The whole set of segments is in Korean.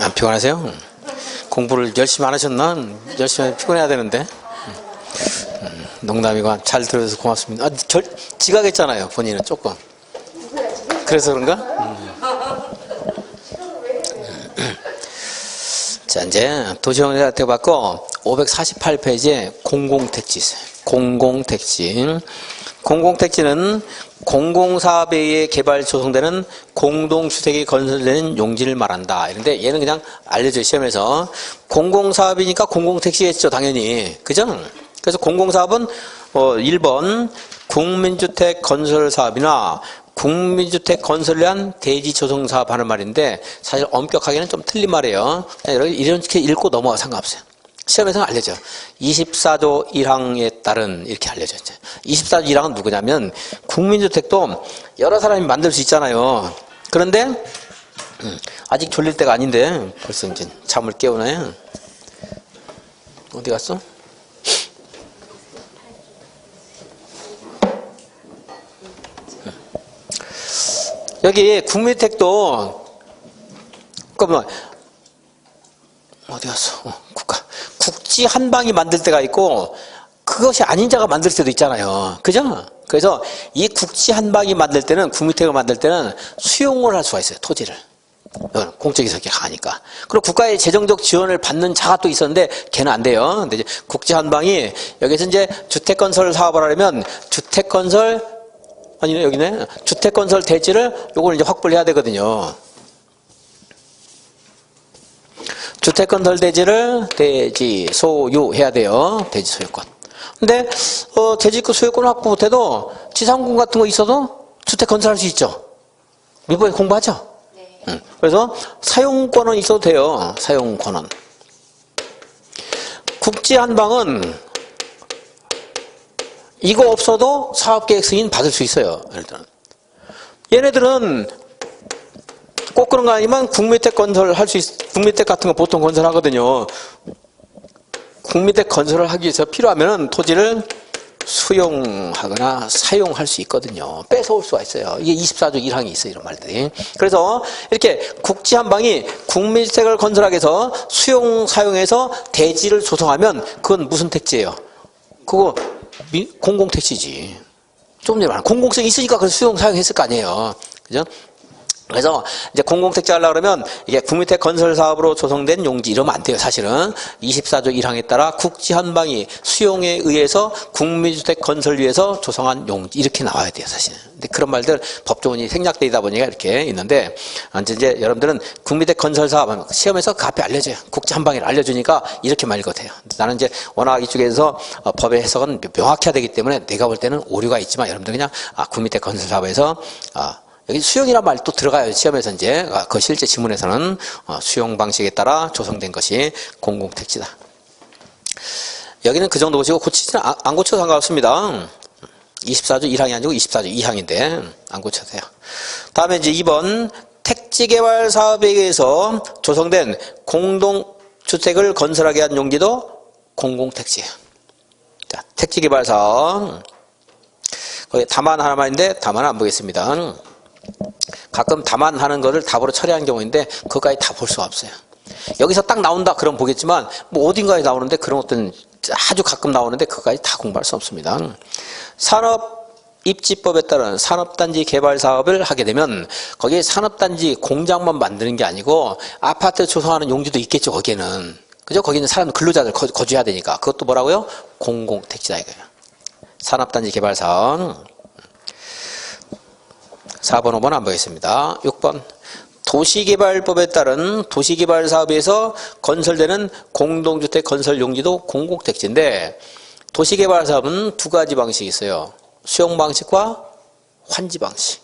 안 피곤하세요? 공부를 열심히 안 하셨나? 열심히 하면 피곤해야 되는데. 농담이고 잘 들어줘서 고맙습니다. 지각했잖아요, 본인은 조금. 그래서 그런가? 자, 이제 도시경제학대 받고 548페이지에 공공택지 있어요. 공공택지. 공공택지는 공공사업에 의해 개발 조성되는 공동주택이 건설되는 용지를 말한다. 이런데 얘는 그냥 알려줘요, 시험에서. 공공사업이니까 공공택지겠죠, 당연히. 그죠? 그래서 공공사업은 1번 국민주택 건설사업이나 국민주택 건설을 위한 대지 조성 사업 하는 말인데 사실 엄격하게는 좀 틀린 말이에요. 이렇게 읽고 넘어가 상관없어요. 시험에서는 알려줘. 24조 1항에 따른 이렇게 알려줘. 24조 1항은 누구냐면 국민주택도 여러 사람이 만들 수 있잖아요. 그런데 아직 졸릴 때가 아닌데 벌써 이제 잠을 깨우네. 어디 갔어? 여기 국민주택도 잠깐만 어디 갔어? 국지 한 방이 만들 때가 있고 그것이 아닌 자가 만들 때도 있잖아요. 그죠? 그래서 이 국지 한 방이 만들 때는 국민주택을 만들 때는 수용을 할 수가 있어요. 토지를. 공적에서 이렇게 가니까. 그리고 국가의 재정적 지원을 받는 자가 또 있었는데 걔는 안 돼요. 근데 이제 국지 한 방이 여기서 이제 주택건설 사업을 하려면 주택건설 아니네 여기네 주택건설 대지를 요걸 이제 확보를 해야 되거든요. 주택건설 대지를 대지 소유해야 돼요. 대지 소유권. 근데 대지권 소유권 확보 못해도 지상권 같은 거 있어도 주택건설할 수 있죠. 이번에 공부하죠. 네. 그래서 사용권은 있어도 돼요. 사용권은. 국지 한방은 이거 없어도 사업계획 승인 받을 수 있어요. 얘네들은 꼭 그런 거 아니면 국민주택 건설할 수 국민주택 같은 거 보통 건설하거든요. 국민주택 건설을 하기 위해서 필요하면 토지를 수용하거나 사용할 수 있거든요. 뺏어올 수가 있어요. 이게 24조 1항이 있어요. 이런 말들이. 그래서 이렇게 국지 한 방이 국민주택을 건설하기 위해서 사용해서 대지를 조성하면 그건 무슨 택지예요? 그거 공공택지지. 조금 전에 말한 공공성이 있으니까 그래서 수용 사용했을 거 아니에요. 그죠? 그래서 이제 공공택지 하려고 그러면 이게 국민주택 건설 사업으로 조성된 용지 이러면 안 돼요. 사실은 24조 1항에 따라 국지 한 방이 수용에 의해서 국민주택 건설 위해서 조성한 용지 이렇게 나와야 돼요. 사실은. 근데 그런 말들 법조문이 생략되다 보니까 이렇게 있는데 이제 여러분들은 국민주택 건설 사업 시험에서 그 앞에 알려줘요. 국지 한 방을 알려주니까 이렇게만 읽어도 돼요. 나는 이제 워낙 이쪽에서 법의 해석은 명확해야 되기 때문에 내가 볼 때는 오류가 있지만 여러분들 그냥 국민주택 건설 사업에서 여기 수용이란 말 또 들어가요. 시험에서 이제 그 실제 지문에서는 수용 방식에 따라 조성된 것이 공공택지다. 여기는 그 정도 보시고 고치지는 안 고쳐도 상관없습니다. 24조 1항이 아니고 24조 2항인데 안 고쳐도 돼요. 다음에 이제 2번 택지개발 사업에 의해서 조성된 공동주택을 건설하게 한 용지도 공공택지예요. 자, 택지개발 사업. 거기 다만 하나만 있는데 다만은 안 보겠습니다. 가끔 다만하는 거를 답으로 처리한 경우인데 그것까지 다 볼 수가 없어요. 여기서 딱 나온다 그럼 보겠지만 뭐 어딘가에 나오는데 그런 것들은 아주 가끔 나오는데 그것까지 다 공부할 수 없습니다. 산업입지법에 따른 산업단지 개발 사업을 하게 되면 거기에 산업단지 공장만 만드는 게 아니고 아파트 조성하는 용지도 있겠죠. 거기에는. 그죠? 거기는 사람 근로자들 거주해야 되니까 그것도 뭐라고요? 공공택지다 이거예요. 산업단지 개발 사업. 4번, 5번 안 보겠습니다. 6번. 도시개발법에 따른 도시개발 사업에서 건설되는 공동주택 건설 용지도 공공택지인데 도시개발 사업은 두 가지 방식이 있어요. 수용 방식과 환지 방식.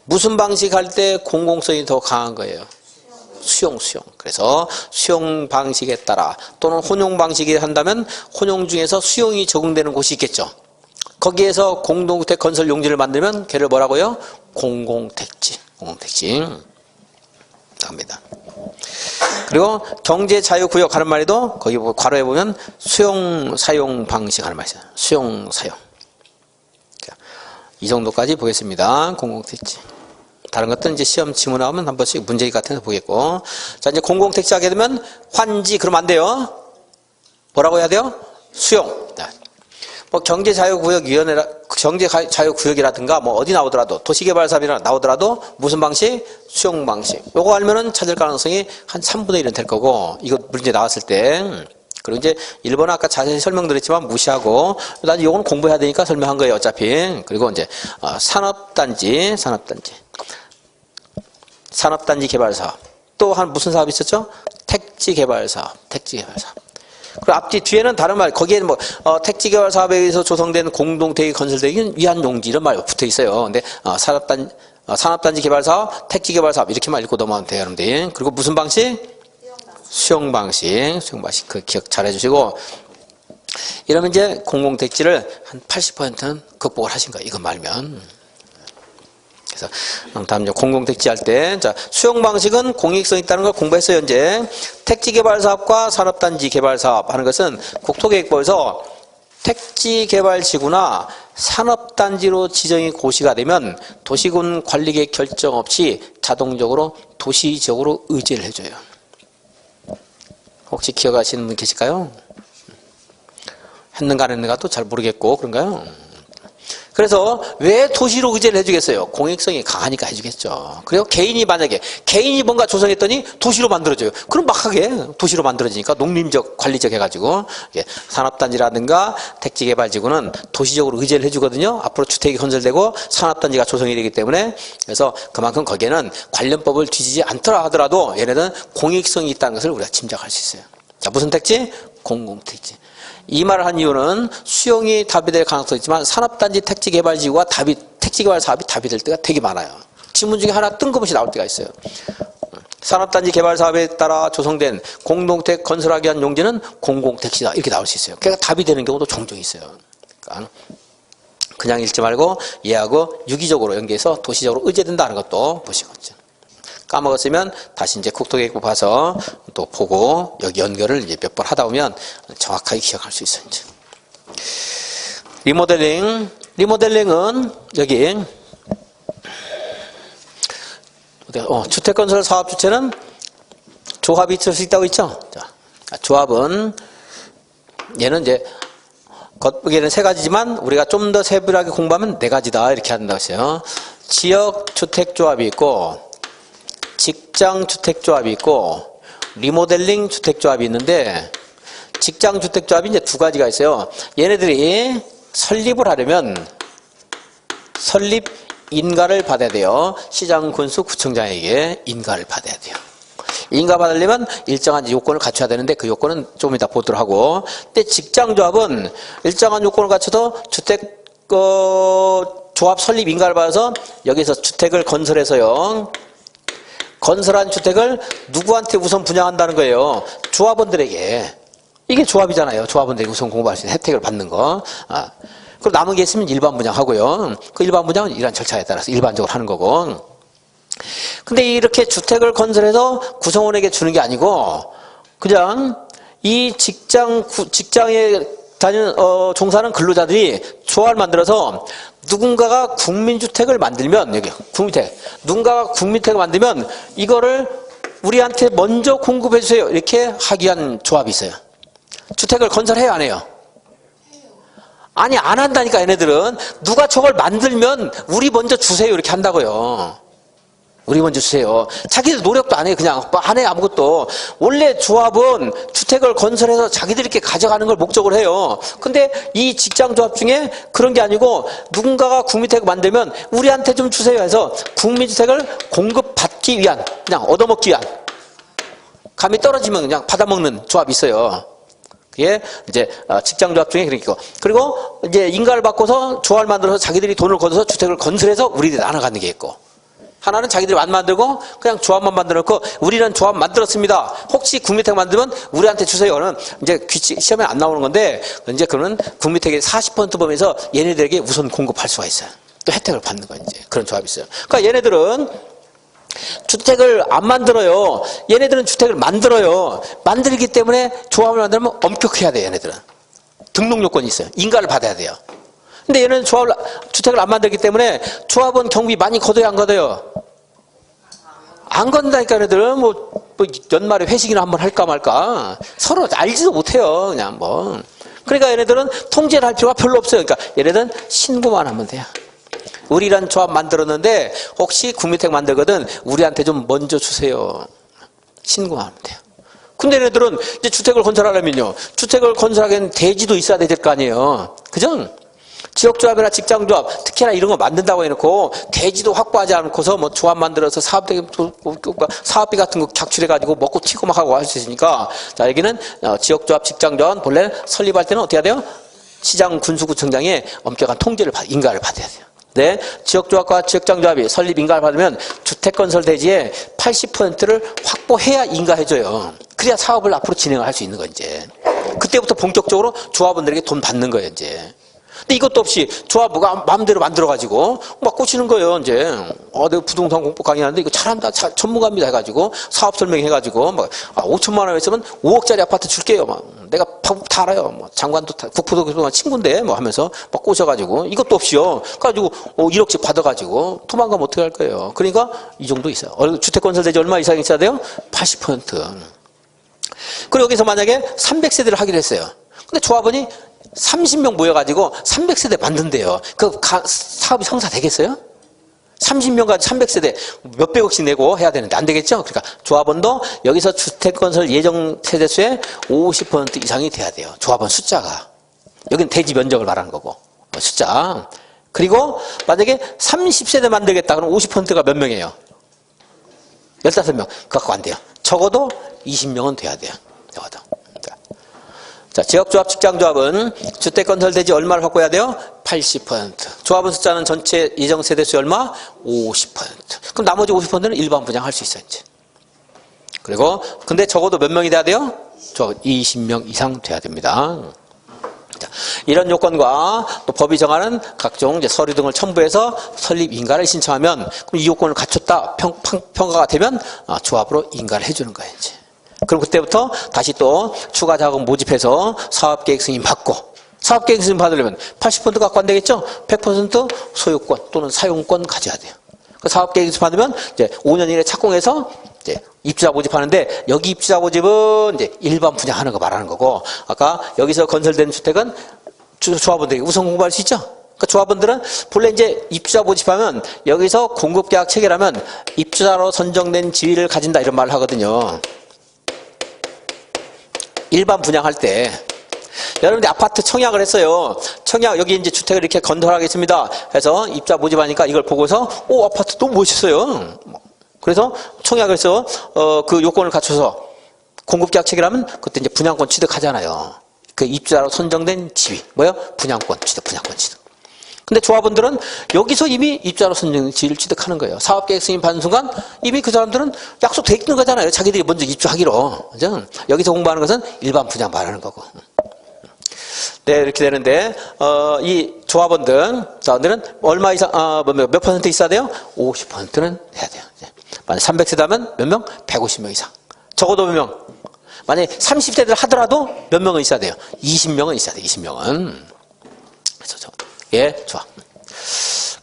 무슨 방식 할 때 공공성이 더 강한 거예요? 수용. 그래서 수용 방식에 따라 또는 혼용 방식이 한다면 혼용 중에서 수용이 적용되는 곳이 있겠죠. 거기에서 공동주택 건설 용지를 만들면 걔를 뭐라고요? 공공택지 합니다. 그리고 경제자유구역 하는 말에도 거기 괄호에 보면 수용 사용 방식 하는 말이 있어요. 수용 사용. 이 정도까지 보겠습니다. 공공택지. 다른 것들은 이제 시험 지문 나오면 한 번씩 문제집 같은 거 보겠고. 자, 이제 공공택지 하게 되면 환지, 그러면 안 돼요. 뭐라고 해야 돼요? 수용. 뭐 경제자유구역위원회라, 경제자유구역이라든가 뭐 어디 나오더라도 도시개발사업이나 나오더라도 무슨 방식? 수용 방식. 요거 알면은 찾을 가능성이 한 3분의 1은 될 거고, 이거 문제 나왔을 때. 그리고 이제 1번은 아까 자세히 설명드렸지만 무시하고, 난 이건 공부해야 되니까 설명한 거예요, 어차피. 그리고 이제, 산업단지 개발사업. 또 한 무슨 사업이 있었죠? 택지개발사업. 그리고 앞뒤 뒤에는 다른 말, 거기에는 뭐 택지개발 사업에 의해서 조성된 공동대기 건설되기 위한 용지 이런 말 붙어 있어요. 근데 산업단지 개발 사업, 택지개발 사업 이렇게만 읽고 넘어가면 돼요, 여러분들. 그리고 무슨 방식? 수용 방식 그 기억 잘 해주시고. 이러면 이제 공공택지를 한 80%는 극복을 하신 거예요, 이거 말면. 그래서 다음 이제 공공택지 할 때, 자, 수용 방식은 공익성 있다는 걸 공부했어요, 현재. 택지개발사업과 산업단지 개발사업 하는 것은 국토계획법에서 택지개발지구나 산업단지로 지정이 고시가 되면 도시군 관리계획 결정 없이 자동적으로 도시지역으로 의제를 해줘요. 혹시 기억하시는 분 계실까요? 했는가 안 했는가 또 잘 모르겠고, 그런가요? 그래서 왜 도시로 의제를 해주겠어요? 공익성이 강하니까 해주겠죠. 그리고 만약에 개인이 뭔가 조성했더니 도시로 만들어져요. 그럼 막하게 도시로 만들어지니까 농림적, 관리적 해가지고 산업단지라든가 택지개발지구는 도시적으로 의제를 해주거든요. 앞으로 주택이 건설되고 산업단지가 조성이 되기 때문에. 그래서 그만큼 거기에는 관련법을 뒤지지 않더라 하더라도 얘네들은 공익성이 있다는 것을 우리가 짐작할 수 있어요. 자, 무슨 택지? 공공택지. 이 말을 한 이유는 수용이 답이 될 가능성이 있지만 산업단지 택지개발지구가 택지개발 사업이 답이 될 때가 되게 많아요. 지문 중에 하나 뜬금없이 나올 때가 있어요. 산업단지 개발 사업에 따라 조성된 공동택 건설하기 위한 용지는 공공택지다, 이렇게 나올 수 있어요. 그러니까 답이 되는 경우도 종종 있어요. 그러니까 그냥 읽지 말고 얘하고 유기적으로 연계해서 도시적으로 의제된다는 것도 보시겠죠. 까먹었으면 다시 이제 국토계획부 봐서 또 보고 여기 연결을 이제 몇 번 하다 보면 정확하게 기억할 수 있어요. 이제. 리모델링은 여기 주택건설 사업 주체는 조합이 있을 수 있다고 있죠. 자, 조합은 얘는 이제 겉보기에는 세 가지지만 우리가 좀 더 세분하게 공부하면 네 가지다 이렇게 한다고 했어요. 지역 주택조합이 있고, 직장주택조합이 있고, 리모델링 주택조합이 있는데, 직장주택조합이 이제 두 가지가 있어요. 얘네들이 설립을 하려면 설립 인가를 받아야 돼요. 시장, 군수, 구청장에게 인가를 받아야 돼요. 인가 받으려면 일정한 요건을 갖춰야 되는데 그 요건은 좀 이따 보도록 하고. 근데 직장조합은 일정한 요건을 갖춰도 주택 조합 설립 인가를 받아서 여기서 주택을 건설해서요. 건설한 주택을 누구한테 우선 분양한다는 거예요? 조합원들에게. 이게 조합이잖아요. 조합원들에게 우선 공부할 수 있는 혜택을 받는 거. 그리고 남은 게 있으면 일반 분양하고요. 그 일반 분양은 이러한 절차에 따라서 일반적으로 하는 거고. 근데 이렇게 주택을 건설해서 구성원에게 주는 게 아니고 그냥 이 직장에 다니는 종사하는 근로자들이 조합을 만들어서 누군가가 국민주택을 만들면, 여기 국민주택, 누군가가 국민주택을 만들면 이거를 우리한테 먼저 공급해 주세요, 이렇게 하기 위한 조합이 있어요. 주택을 건설해요, 안 해요? 아니, 안 한다니까. 얘네들은 누가 저걸 만들면 우리 먼저 주세요, 이렇게 한다고요. 우리 먼저 주세요. 자기들 노력도 안 해요. 그냥 안 해, 아무것도. 원래 조합은 주택을 건설해서 자기들이 이렇게 가져가는 걸 목적으로 해요. 근데 이 직장조합 중에 그런 게 아니고 누군가가 국민주택을 만들면 우리한테 좀 주세요 해서 국민주택을 공급받기 위한, 그냥 얻어먹기 위한, 감이 떨어지면 그냥 받아먹는 조합이 있어요. 그게 이제 직장조합 중에 그런 게 있고. 그리고 이제 인가를 받고서 조합을 만들어서 자기들이 돈을 걷어서 주택을 건설해서 우리들이 나눠 갖는 게 있고. 하나는 자기들이 안 만들고 그냥 조합만 만들어놓고 우리는 조합 만들었습니다. 혹시 국민주택 만들면 우리한테 주세요는 이제 시험에 안 나오는 건데, 이제 그러면 국민주택의 40% 범위에서 얘네들에게 우선 공급할 수가 있어요. 또 혜택을 받는 거예요. 이제 그런 조합이 있어요. 그러니까 얘네들은 주택을 안 만들어요. 얘네들은 주택을 만들어요. 만들기 때문에 조합을 만들면 엄격해야 돼요. 얘네들은 등록 요건이 있어요. 인가를 받아야 돼요. 근데 얘는 주택을 안 만들기 때문에 조합은 경비 많이 걷어야 안 걷어요? 안 건다니까 얘네들은 뭐 연말에 회식이나 한번 할까 말까 서로 알지도 못해요. 그냥 뭐. 그러니까 얘네들은 통제를 할 필요가 별로 없어요. 그러니까 얘네들은 신고만 하면 돼요. 우리란 조합 만들었는데 혹시 국민택 만들거든 우리한테 좀 먼저 주세요. 신고만 하면 돼요. 근데 얘네들은 이제 주택을 건설하려면요. 주택을 건설하기엔 대지도 있어야 될 거 아니에요. 그죠? 지역조합이나 직장조합, 특히나 이런 거 만든다고 해놓고 대지도 확보하지 않고서 뭐 조합 만들어서 사업비 같은 거 작출해가지고 먹고 튀고 막 하고 할 수 있으니까 자, 여기는 지역조합, 직장조합 본래 설립할 때는 어떻게 해야 돼요? 시장 군수구청장의 엄격한 통제를 인가를 받아야 돼요. 네, 지역조합과 지역장조합이 설립 인가를 받으면 주택건설 대지의 80%를 확보해야 인가해줘요. 그래야 사업을 앞으로 진행을 할 수 있는 거 이제. 그때부터 본격적으로 조합원들에게 돈 받는 거예요 이제. 근데 이것도 없이 조합부가 마음대로 만들어가지고 막 꽂히는 거예요 이제. 내가 부동산 공부 강의하는데 이거 잘한다, 전문가입니다 해가지고 사업 설명해가지고 막 5천만 원 했으면 5억짜리 아파트 줄게요. 막 내가 다 알아요. 뭐 장관도 국부도 그동안 친구인데 뭐 하면서 막 꼬셔가지고 이것도 없이요. 그래가지고 1억씩 받아가지고 도망가면 어떻게 할 거예요. 그러니까 이 정도 있어요. 주택건설 대지 얼마 이상 있어야 돼요? 80%. 그리고 여기서 만약에 300세대를 하기로 했어요. 근데 조합원이 30명 모여가지고 300세대 만든대요. 그 사업이 성사되겠어요? 30명까지 300세대 몇백억씩 내고 해야 되는데 안 되겠죠? 그러니까 조합원도 여기서 주택건설 예정 세대수의 50% 이상이 돼야 돼요. 조합원 숫자가. 여기는 대지 면적을 말하는 거고 숫자. 그리고 만약에 30세대 만들겠다 그러면 50%가 몇 명이에요? 15명. 그거 갖고 안 돼요. 적어도 20명은 돼야 돼요. 적어도. 자, 지역조합, 직장조합은 주택건설 대지 얼마를 확보해야 돼요? 80%. 조합원 숫자는 전체 예정 세대수 얼마? 50%. 그럼 나머지 50%는 일반 분양할 수 있어요, 이제. 그리고, 근데 적어도 몇 명이 돼야 돼요? 20명 이상 돼야 됩니다. 자, 이런 요건과 또 법이 정하는 각종 이제 서류 등을 첨부해서 설립 인가를 신청하면, 그럼 이 요건을 갖췄다, 평가가 되면, 조합으로 인가를 해주는 거예요, 이제. 그럼 그때부터 다시 또 추가 자금 모집해서 사업계획 승인 받고 사업계획 승인 받으려면 80% 갖고 안 되겠죠? 100% 소유권 또는 사용권 가져야 돼요. 그 사업계획 승인 받으면 이제 5년 이내 착공해서 이제 입주자 모집하는데 여기 입주자 모집은 이제 일반 분양하는 거 말하는 거고 아까 여기서 건설된 주택은 조합원들이 우선 공부할 수 있죠? 그러니까 조합원들은 본래 이제 입주자 모집하면 여기서 공급계약 체결하면 입주자로 선정된 지위를 가진다 이런 말을 하거든요. 일반 분양할 때 여러분들 아파트 청약을 했어요. 청약 여기 이제 주택을 이렇게 건설하겠습니다. 해서 입주자 모집하니까 이걸 보고서 아파트 너무 멋있어요. 그래서 청약을 해서 그 요건을 갖춰서 공급계약 체결하면 그때 이제 분양권 취득하잖아요. 그 입주자로 선정된 지위 뭐요? 분양권 취득. 근데 조합원들은 여기서 이미 입주자로 선정된 지위를 취득하는 거예요. 사업계획 승인 받는 순간 이미 그 사람들은 약속돼 있는 거잖아요. 자기들이 먼저 입주하기로. 그죠? 여기서 공부하는 것은 일반 분양 말하는 거고. 네, 이렇게 되는데, 이 조합원들은 얼마 이상, 몇 퍼센트 있어야 돼요? 50%는 해야 돼요. 만약 300세대 하면 몇 명? 150명 이상. 적어도 몇 명? 만약에 30세대를 하더라도 몇 명은 있어야 돼요? 20명은 있어야 돼요, 20명은. 그래서 예, 좋아.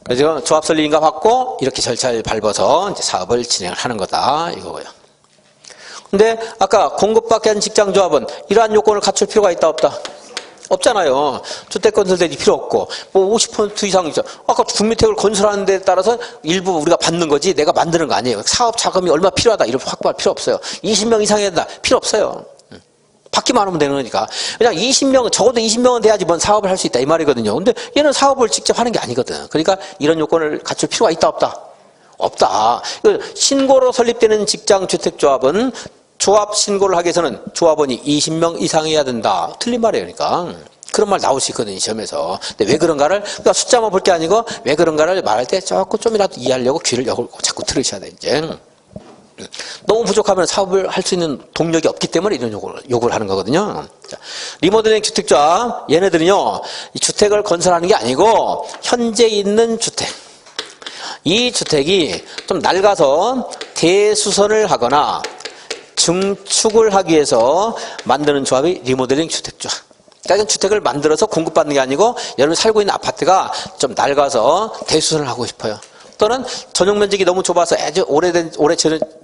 그래서 조합 설립 인가 받고 이렇게 절차를 밟아서 이제 사업을 진행을 하는 거다 이거고요. 근데 아까 공급받게 한 직장조합은 이러한 요건을 갖출 필요가 있다 없다? 없잖아요. 주택건설 대지 필요 없고 뭐 50% 이상이죠. 아까 국민택을 건설하는 데 따라서 일부 우리가 받는 거지 내가 만드는 거 아니에요. 사업 자금이 얼마 필요하다 이렇게 확보할 필요 없어요. 20명 이상해야 된다 필요 없어요. 받기만 하면 되는 거니까. 그냥 20명, 적어도 20명은 돼야지 뭔 사업을 할 수 있다 이 말이거든요. 근데 얘는 사업을 직접 하는 게 아니거든. 그러니까 이런 요건을 갖출 필요가 있다 없다? 없다. 신고로 설립되는 직장주택조합은 조합 신고를 하기 위해서는 조합원이 20명 이상이어야 된다. 틀린 말이에요. 그러니까. 그런 말 나올 수 있거든요. 시험에서. 근데 왜 그런가를 그러니까 숫자만 볼 게 아니고 왜 그런가를 말할 때 조금 좀이라도 이해하려고 귀를 자꾸 들으셔야 돼. 이제. 너무 부족하면 사업을 할 수 있는 동력이 없기 때문에 이런 요구를 하는 거거든요. 자, 리모델링 주택자 얘네들은요 이 주택을 건설하는 게 아니고 현재 있는 주택 이 주택이 좀 낡아서 대수선을 하거나 증축을 하기 위해서 만드는 조합이 리모델링 주택자. 그러니까 주택을 만들어서 공급받는 게 아니고 여러분이 살고 있는 아파트가 좀 낡아서 대수선을 하고 싶어요. 또는 전용 면적이 너무 좁아서 아주 오래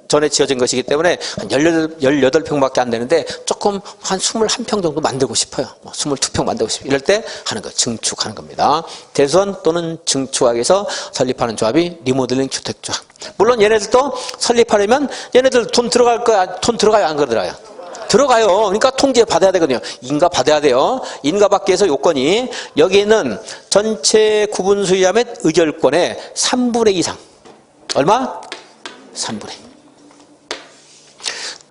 전에 지어진 것이기 때문에 한 18평밖에 안 되는데 조금 한 21평 정도 만들고 싶어요. 22평 만들고 싶어요. 이럴 때 하는 거, 증축하는 겁니다. 대수원 또는 증축하기 위해서 설립하는 조합이 리모델링 주택조합. 물론 얘네들도 설립하려면 얘네들 돈 들어갈 거야. 돈 들어가요? 안 들어가요? 들어가요. 그러니까 통제 받아야 되거든요. 인가 받아야 돼요. 인가 받기 위해서 요건이 여기 있는 전체 구분 수요자 및 의결권의 3분의 2 이상. 얼마? 3분의 2.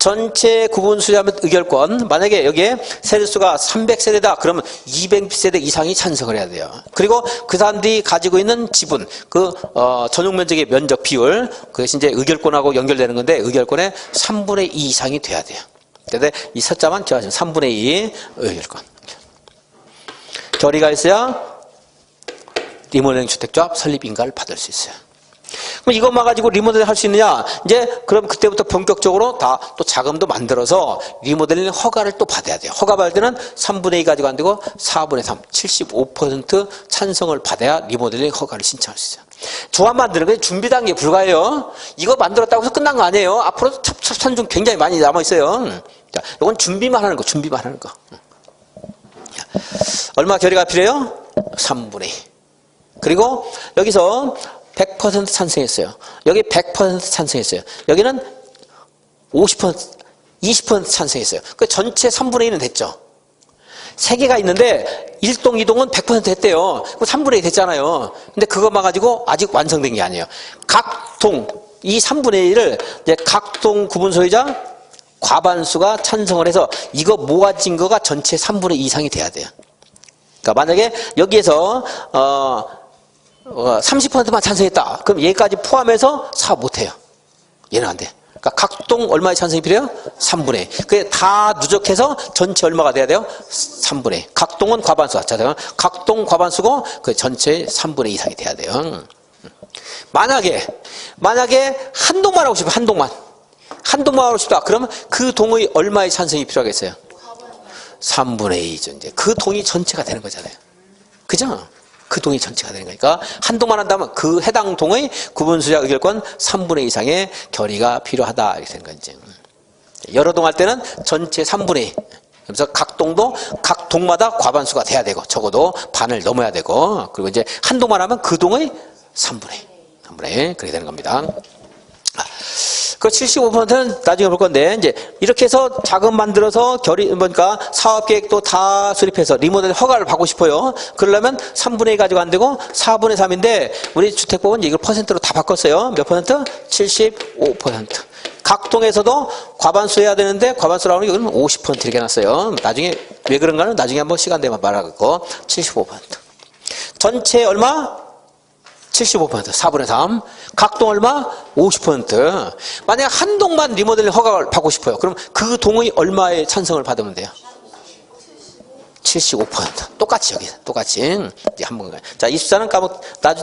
전체 구분 수요자 및 의결권, 만약에 여기에 세대수가 300세대다 그러면 200세대 이상이 찬성을 해야 돼요. 그리고 그 사람들이 가지고 있는 지분, 전용 면적의 면적 비율, 그것이 이제 의결권하고 연결되는 건데 의결권의 3분의 2 이상이 돼야 돼요. 그런데 이 숫자만 기억하시면 3분의 2 의결권. 결의가 있어야 리모델링 주택조합 설립 인가를 받을 수 있어요. 그럼 이것만 가지고 리모델링 할 수 있느냐? 이제 그럼 그때부터 본격적으로 다 또 자금도 만들어서 리모델링 허가를 또 받아야 돼요. 허가 받을 때는 3분의 2 가지고 안 되고 4분의 3, 75% 찬성을 받아야 리모델링 허가를 신청할 수 있어요. 조합 만드는 게 준비 단계에 불과해요. 이거 만들었다고 해서 끝난 거 아니에요. 앞으로 첩첩산중 굉장히 많이 남아있어요. 자, 이건 준비만 하는 거, 준비만 하는 거. 얼마 결의가 필요해요? 3분의 2. 그리고 여기서 100% 찬성했어요. 여기 100% 찬성했어요. 여기는 50%, 20% 찬성했어요. 그 전체 3분의 1은 됐죠. 3개가 있는데 1동, 2동은 100% 했대요. 그럼 3분의 1 됐잖아요. 근데 그것만 가지고 아직 완성된 게 아니에요. 각 동, 이 3분의 1을 이제 각 동 구분 소유자 과반수가 찬성을 해서 이거 모아진 거가 전체 3분의 2 이상이 돼야 돼요. 그러니까 만약에 여기에서 30%만 찬성했다. 그럼 얘까지 포함해서 사업 못해요. 얘는 안 돼. 그러니까 각동 얼마의 찬성이 필요해요? 3분의 2. 그게 다 누적해서 전체 얼마가 돼야 돼요? 3분의 2. 각동은 과반수. 자, 각동 과반수고 그 전체의 3분의 2 이상이 돼야 돼요. 만약에 한 동만 하고 싶어. 한 동만 하고 싶다. 그러면 그 동의 얼마의 찬성이 필요하겠어요? 3분의 2죠. 이제 그 동의 전체가 되는 거잖아요. 그죠? 그 동의 전체가 되는 거니까 한 동만 한다면 그 해당 동의 구분수자 의결권 3분의 2 이상의 결의가 필요하다 이렇게 되는 거지. 여러 동 할 때는 전체 3분의 2. 그래서 각 동도 각 동마다 과반수가 돼야 되고 적어도 반을 넘어야 되고 그리고 이제 한 동만 하면 그 동의 3분의 2 그렇게 되는 겁니다. 그 75%는 나중에 볼 건데 이제 이렇게 해서 자금 만들어서 그러니까 사업 계획도 다 수립해서 리모델 허가를 받고 싶어요. 그러려면 3분의 2 가지고 안 되고 4분의 3인데 우리 주택법은 이걸 퍼센트로 다 바꿨어요. 몇 퍼센트? 75%. 각 동에서도 과반수 해야 되는데 과반수라고 하는 게 여기는 50% 이렇게 놨어요. 나중에 왜 그런가는 나중에 한번 시간 되면 말하겠고 75%. 전체 얼마? 75%, 4분의 3. 각동 얼마? 50%. 만약 한 동만 리모델링 허가를 받고 싶어요. 그럼 그 동의 얼마의 찬성을 받으면 돼요? 75%. 똑같이 여기, 똑같이. 이제 한 번. 자, 이 숫자는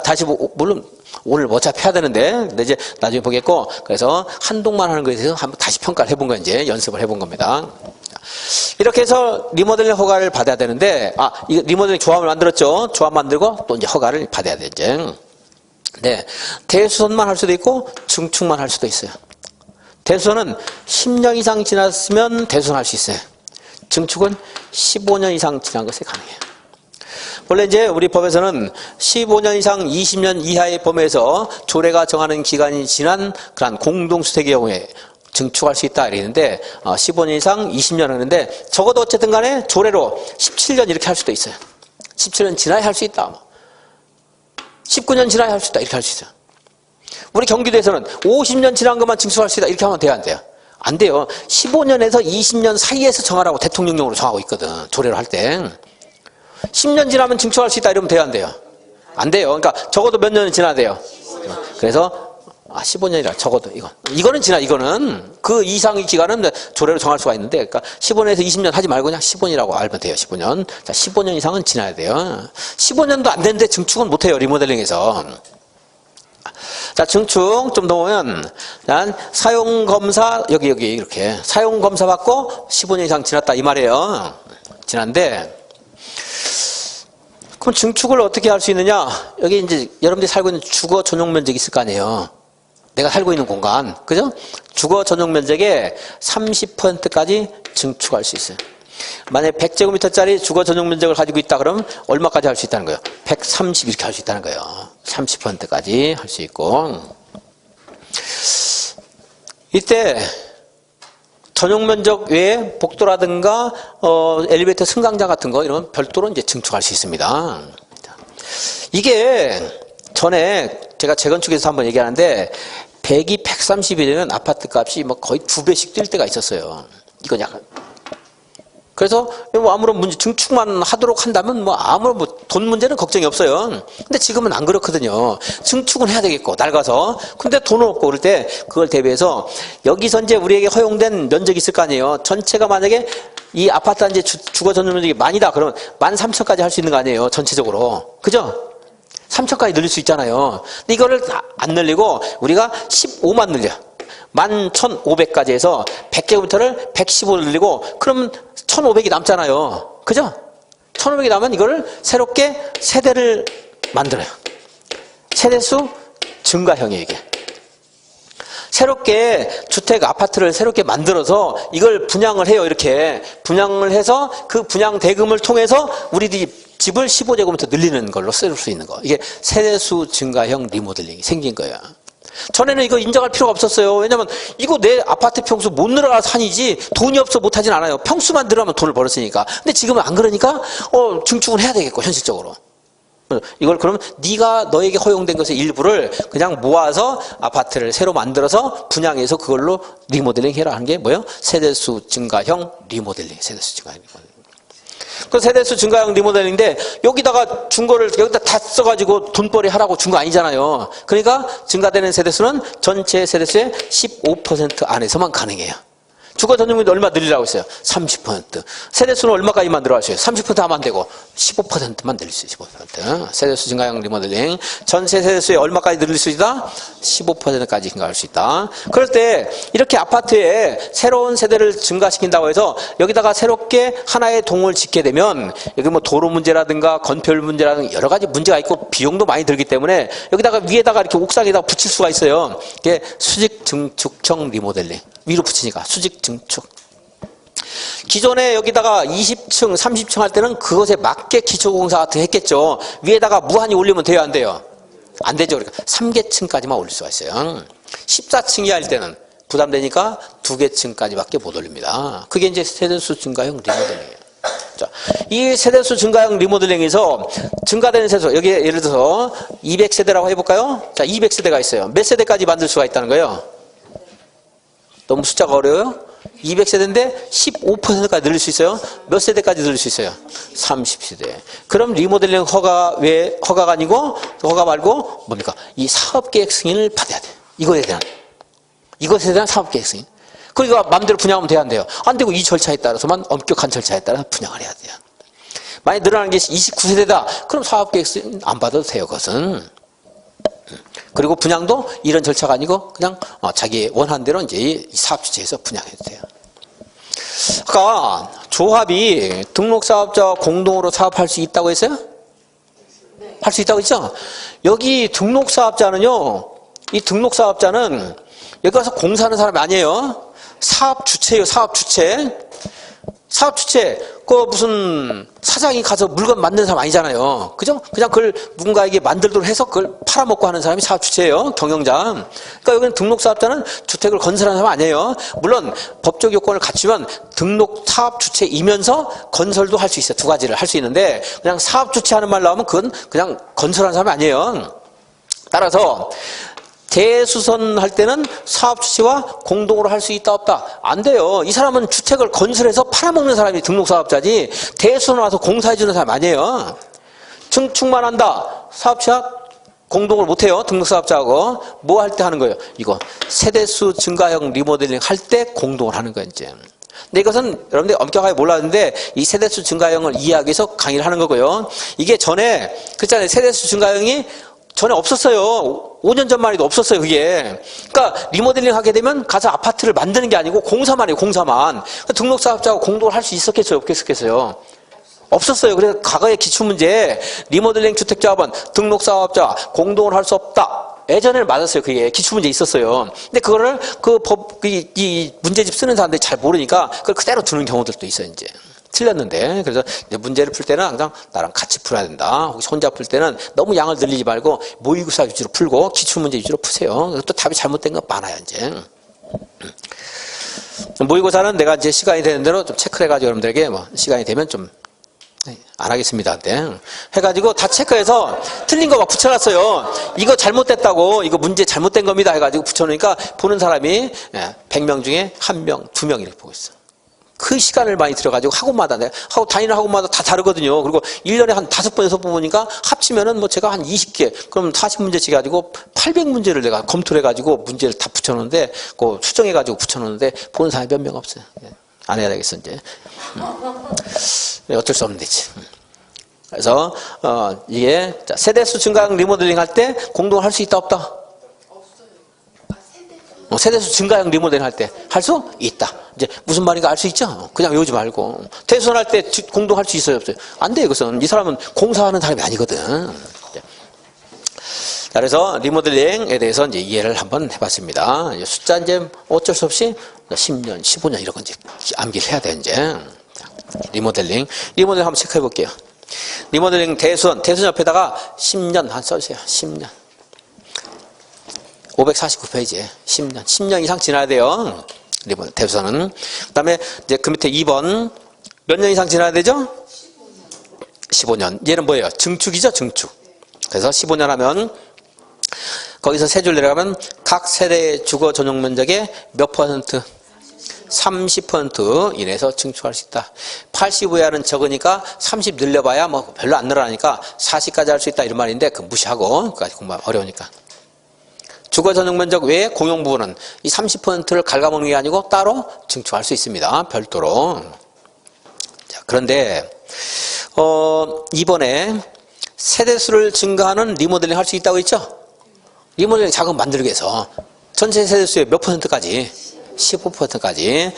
다시, 물론 오늘 어차피 해야 되는데, 근데 이제 나중에 보겠고, 그래서 한 동만 하는 거에 대해서 한번 다시 평가를 해본 거 이제 연습을 해본 겁니다. 이렇게 해서 리모델링 허가를 받아야 되는데, 이거 리모델링 조합을 만들었죠? 조합 만들고 또 이제 허가를 받아야 돼, 이제. 네, 대수선만 할 수도 있고 증축만 할 수도 있어요. 대수선은 10년 이상 지났으면 대수선 할 수 있어요. 증축은 15년 이상 지난 것에 가능해요. 원래 이제 우리 법에서는 15년 이상 20년 이하의 범위에서 조례가 정하는 기간이 지난 그런 공동주택의 경우에 증축할 수 있다 이랬는데 15년 이상 20년 하는데 적어도 어쨌든 간에 조례로 17년 이렇게 할 수도 있어요. 17년 지나야 할 수 있다. 19년 지나야 할 수 있다. 이렇게 할 수 있어요. 우리 경기도에서는 50년 지난 것만 증축할 수 있다. 이렇게 하면 돼요? 안 돼요? 안 돼요. 15년에서 20년 사이에서 정하라고 대통령령으로 정하고 있거든. 조례로 할 때. 10년 지나면 증축할 수 있다. 이러면 돼요? 안 돼요? 안 돼요. 그러니까 적어도 몇 년은 지나야 돼요. 그래서 15년이라 적어도 이거는 이거는 그 이상의 기간은 조례로 정할 수가 있는데 그러니까 15년에서 20년 하지 말고 그냥 15년이라고 알면 돼요. 15년. 자, 15년 이상은 지나야 돼요. 15년도 안 되는데 증축은 못 해요. 리모델링에서. 자, 증축 좀 더 보면 사용 검사 여기 이렇게 사용 검사 받고 15년 이상 지났다 이 말이에요. 지난데 그럼 증축을 어떻게 할 수 있느냐? 여기 이제 여러분들이 살고 있는 주거 전용 면적이 있을 거 아니에요. 내가 살고 있는 공간. 그죠? 주거 전용 면적의 30%까지 증축할 수 있어요. 만약에 100제곱미터짜리 주거 전용 면적을 가지고 있다 그러면 얼마까지 할 수 있다는 거예요? 130 이렇게 할 수 있다는 거예요. 30%까지 할 수 있고. 이때 전용 면적 외에 복도라든가 엘리베이터 승강장 같은 거 이런 별도로 이제 증축할 수 있습니다. 이게 전에 제가 재건축에서 한번 얘기하는데 100이 130이 되면 아파트 값이 뭐 거의 2배씩 뛸 때가 있었어요. 이건 약간. 그래서 뭐 아무런 문제, 증축만 하도록 한다면 뭐 아무런 뭐 돈 문제는 걱정이 없어요. 근데 지금은 안 그렇거든요. 증축은 해야 되겠고, 낡아서. 근데 돈은 없고 그럴 때 그걸 대비해서 여기서 이제 우리에게 허용된 면적이 있을 거 아니에요. 전체가 만약에 이 아파트 이제 주거 전용 면적이 만이다. 그러면 13,000까지 할 수 있는 거 아니에요. 전체적으로. 그죠? 3,000까지 늘릴 수 있잖아요. 근데 이거를 안 늘리고 우리가 15만 늘려. 11,500까지 해서 100제곱미터를 115로 늘리고 그러면 1,500이 남잖아요. 그죠? 1,500이 남으면 이거를 새롭게 세대를 만들어요. 세대수 증가형이에요, 이게. 새롭게 주택 아파트를 새롭게 만들어서 이걸 분양을 해요. 이렇게 분양을 해서 그 분양 대금을 통해서 우리들이 집을 15제곱미터 늘리는 걸로 쓸 수 있는 거. 이게 세대수 증가형 리모델링이 생긴 거예요. 전에는 이거 인정할 필요가 없었어요. 왜냐면 이거 내 아파트 평수 못 늘어나서 산이지 돈이 없어 못하진 않아요. 평수만 늘어나면 돈을 벌었으니까. 근데 지금은 안 그러니까 증축은 해야 되겠고 현실적으로. 이걸 그러면 네가 너에게 허용된 것의 일부를 그냥 모아서 아파트를 새로 만들어서 분양해서 그걸로 리모델링 해라 하는 게 뭐예요? 세대수 증가형 리모델링. 세대수 증가형 리모델링. 그 세대수 증가형 리모델링인데 여기다가 준 거를 여기다 다 써가지고 돈벌이 하라고 준 거 아니잖아요. 그러니까 증가되는 세대수는 전체 세대수의 15% 안에서만 가능해요. 주거 전용면적 얼마 늘리라고 했어요? 30%. 세대수는 얼마까지만 늘어갈 수 있어요? 30% 하면 안 되고 15%만 늘릴 수 있어요. 15%. 세대수 증가형 리모델링. 전체 세대수에 얼마까지 늘릴 수 있다? 15%까지 증가할 수 있다. 그럴 때 이렇게 아파트에 새로운 세대를 증가시킨다고 해서 여기다가 새롭게 하나의 동을 짓게 되면 여기 뭐 도로 문제라든가 건폐율 문제라든가 여러 가지 문제가 있고 비용도 많이 들기 때문에 여기다가 위에다가 이렇게 옥상에다가 붙일 수가 있어요. 이게 수직 증축형 리모델링. 위로 붙이니까 수직 증축. 기존에 여기다가 20층, 30층 할 때는 그것에 맞게 기초공사 같은 거 했겠죠. 위에다가 무한히 올리면 돼요, 안 돼요? 안 되죠. 그러니까 3개층까지만 올릴 수가 있어요. 14층이 할 때는 부담되니까 2개층까지밖에 못 올립니다. 그게 이제 세대수 증가형 리모델링이에요. 자, 이 세대수 증가형 리모델링에서 증가되는 세대수, 여기 예를 들어서 200세대라고 해볼까요? 자, 200세대가 있어요. 몇 세대까지 만들 수가 있다는 거예요? 너무 숫자가 어려워요? 200세대인데 15%까지 늘릴 수 있어요? 몇 세대까지 늘릴 수 있어요? 30세대. 그럼 리모델링 허가가 아니고, 허가 말고, 뭡니까? 이 사업계획 승인을 받아야 돼요. 이것에 대한 사업계획 승인. 그러니까 마음대로 분양하면 돼야 안 돼요? 안 되고 이 절차에 따라서만 엄격한 절차에 따라 분양을 해야 돼요. 만약 늘어나는 게 29세대다. 그럼 사업계획 승인 안 받아도 돼요, 그것은. 그리고 분양도 이런 절차가 아니고 그냥 자기 원하는 대로 이제 이 사업 주체에서 분양해도 돼요. 아까 조합이 등록사업자와 공동으로 사업할 수 있다고 했어요? 할 수 있다고 했죠? 여기 등록사업자는요, 이 등록사업자는 여기 가서 공사하는 사람이 아니에요. 사업 주체예요, 사업 주체. 사업 주체, 무슨 사장이 가서 물건 만드는 사람 아니잖아요. 그죠? 그냥 그걸 누군가에게 만들도록 해서 그걸 팔아먹고 하는 사람이 사업 주체예요. 경영자. 그러니까 여기는 등록사업자는 주택을 건설하는 사람 아니에요. 물론 법적 요건을 갖추면 등록 사업 주체이면서 건설도 할 수 있어요. 두 가지를 할 수 있는데 그냥 사업 주체하는 말 나오면 그건 그냥 건설하는 사람이 아니에요. 따라서 대수선할 때는 사업 주체와 공동으로 할 수 있다 없다? 안 돼요. 이 사람은 주택을 건설해서 팔아먹는 사람이 등록사업자지 대수선 와서 공사해주는 사람 아니에요. 증축만 한다. 사업주체와 공동을 못해요. 등록사업자하고. 뭐 할 때 하는 거예요? 이거 세대수 증가형 리모델링 할 때 공동을 하는 거예요. 이제. 근데 이것은 여러분들이 엄격하게 몰랐는데 이 세대수 증가형을 이해하기 위해서 강의를 하는 거고요. 이게 전에 그랬잖아요. 세대수 증가형이 전에 없었어요. 5년 전만 해도 없었어요, 그게. 그러니까 리모델링 하게 되면 가서 아파트를 만드는 게 아니고 공사만 해요, 공사만. 등록사업자하고 공동을 할 수 있었겠어요, 없겠어요? 없었어요. 그래서 과거의 기출문제 리모델링 주택조합은 등록사업자 공동을 할 수 없다. 예전에는 맞았어요. 그게 기출문제 있었어요. 근데 그거를 이 문제집 쓰는 사람들이 잘 모르니까 그걸 그대로 두는 경우들도 있어요, 이제. 틀렸는데. 그래서 이제 문제를 풀 때는 항상 나랑 같이 풀어야 된다. 혹시 혼자 풀 때는 너무 양을 늘리지 말고 모의고사 위주로 풀고 기출문제 위주로 푸세요. 또 답이 잘못된 거 많아요, 이제. 모의고사는 내가 이제 시간이 되는 대로 좀 체크를 해가지고 여러분들에게 뭐 시간이 되면 좀 안 하겠습니다. 근데 해가지고 다 체크해서 틀린 거 막 붙여놨어요. 이거 잘못됐다고, 이거 문제 잘못된 겁니다 해가지고 붙여놓으니까 보는 사람이 100명 중에 1명, 2명 이렇게 보고 있어. 그 시간을 많이 들여가지고 학원마다, 다니는 학원마다 다 다르거든요. 그리고 1년에 한 5번, 6번 보니까 합치면은 뭐 제가 한 20개, 그럼 40문제씩 해가지고 800문제를 내가 검토를 해가지고 문제를 다 붙여놓는데, 그 수정해가지고 붙여놓는데 보는 사람이 몇 명 없어요. 안 해야 되겠어, 이제. 어쩔 수 없는 데지. 그래서, 이게, 세대수 증가형 리모델링 할 때 공동을 할 수 있다, 없다? 세대수 증가형 리모델링 할 때 할 수 있다. 이제 무슨 말인가 알 수 있죠? 그냥 외우지 말고. 대수할 때 공동할 수 있어요, 없어요? 안 돼, 이것은. 이 사람은 공사하는 사람이 아니거든. 그래서 리모델링에 대해서 이제 이해를 한번 해봤습니다. 숫자 이제 어쩔 수 없이 10년, 15년 이런 건 이제 암기를 해야 돼, 이제. 리모델링 한번 체크해 볼게요. 리모델링 대수원 옆에다가 10년 한 써주세요. 10년. 549페이지에 10년 이상 지나야 돼요. 리모델링 대수원은. 그 다음에 이제 그 밑에 2번 몇 년 이상 지나야 되죠? 15년. 얘는 뭐예요? 증축이죠, 증축. 그래서 15년 하면 거기서 세 줄 내려가면 각 세대의 주거 전용 면적의 몇 퍼센트? 30% 이내에서 증축할 수 있다. 80 이하는 적으니까 30 늘려봐야 뭐 별로 안 늘어나니까 40까지 할 수 있다 이런 말인데 그 무시하고 그까지 공부하면 어려우니까. 주거 전용 면적 외에 공용 부분은 이 30%를 갉아먹는 게 아니고 따로 증축할 수 있습니다. 별도로. 자, 그런데 이번에 세대수를 증가하는 리모델링 할 수 있다고 했죠? 리모델링 자금 만들기 위해서 전체 세대수의 몇 퍼센트까지? 15%까지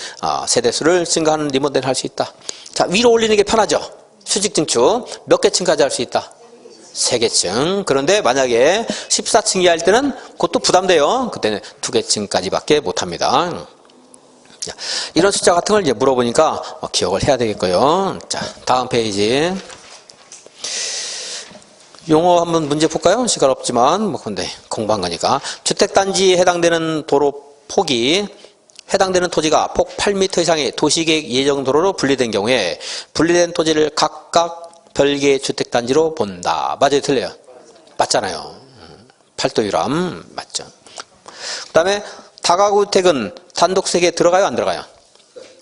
세대수를 증가하는 리모델링 할 수 있다. 자, 위로 올리는 게 편하죠? 수직 증축 몇 개층까지 할 수 있다? 3개층. 그런데 만약에 14층 이하일 때는 그것도 부담돼요. 그때는 2개층까지밖에 못합니다. 자, 이런 숫자 같은 걸 이제 물어보니까 기억을 해야 되겠고요. 자, 다음 페이지. 용어 한번 문제 볼까요? 시간 없지만 뭐 근데 공부한 거니까. 주택단지에 해당되는 도로 폭이 해당되는 토지가 폭 8m 이상의 도시계획 예정 도로로 분리된 경우에 분리된 토지를 각각 별개의 주택단지로 본다. 맞아요, 틀려요? 맞잖아요. 8도 유람 맞죠. 그 다음에 다가구택은 단독세계에 들어가요, 안 들어가요?